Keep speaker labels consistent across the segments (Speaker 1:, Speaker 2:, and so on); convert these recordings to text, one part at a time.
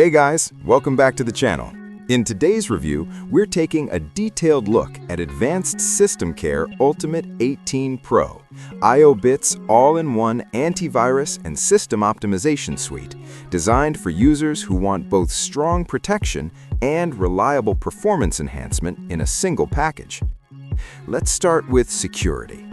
Speaker 1: Hey guys, welcome back to the channel. In today's review, we're taking a detailed look at Advanced SystemCare Ultimate 18 Pro, IObit's all-in-one antivirus and system optimization suite, designed for users who want both strong protection and reliable performance enhancement in a single package. Let's start with security.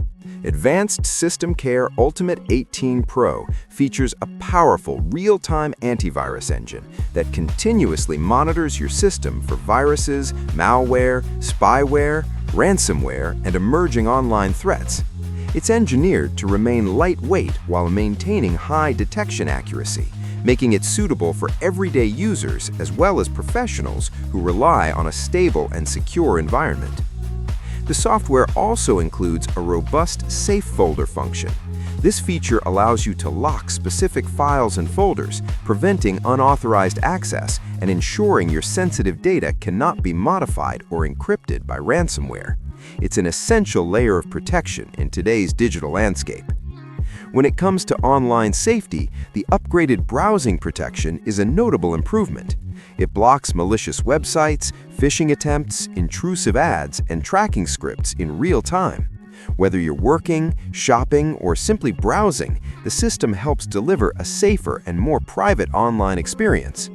Speaker 1: Advanced SystemCare Ultimate 18 Pro features a powerful real-time antivirus engine that continuously monitors your system for viruses, malware, spyware, ransomware, and emerging online threats. It's engineered to remain lightweight while maintaining high detection accuracy, making it suitable for everyday users as well as professionals who rely on a stable and secure environment. The software also includes a robust safe folder function. This feature allows you to lock specific files and folders, preventing unauthorized access and ensuring your sensitive data cannot be modified or encrypted by ransomware. It's an essential layer of protection in today's digital landscape. When it comes to online safety, the upgraded browsing protection is a notable improvement. It blocks malicious websites, phishing attempts, intrusive ads, and tracking scripts in real time. Whether you're working, shopping, or simply browsing, the system helps deliver a safer and more private online experience.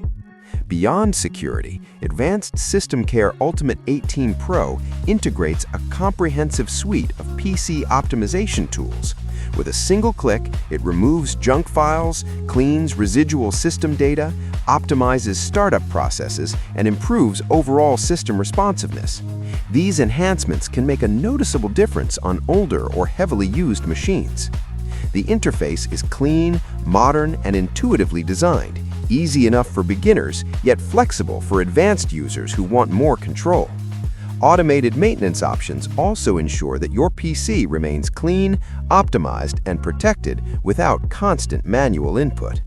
Speaker 1: Beyond security, Advanced SystemCare Ultimate 18 Pro integrates a comprehensive suite of PC optimization tools. With a single click, it removes junk files, cleans residual system data, optimizes startup processes, and improves overall system responsiveness. These enhancements can make a noticeable difference on older or heavily used machines. The interface is clean, modern, and intuitively designed, easy enough for beginners, yet flexible for advanced users who want more control. Automated maintenance options also ensure that your PC remains clean, optimized, and protected without constant manual input.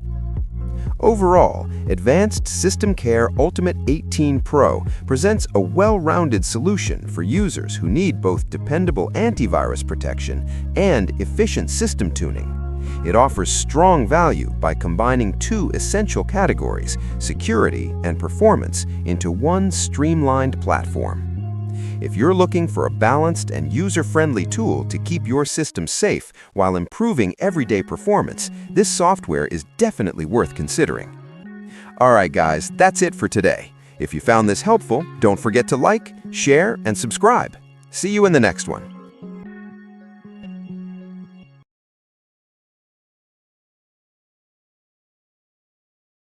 Speaker 1: Overall, Advanced SystemCare Ultimate 18 Pro presents a well-rounded solution for users who need both dependable antivirus protection and efficient system tuning. It offers strong value by combining two essential categories, security and performance, into one streamlined platform. If you're looking for a balanced and user-friendly tool to keep your system safe while improving everyday performance, this software is definitely worth considering. Alright guys, that's it for today. If you found this helpful, don't forget to like, share, and subscribe. See you in the next one.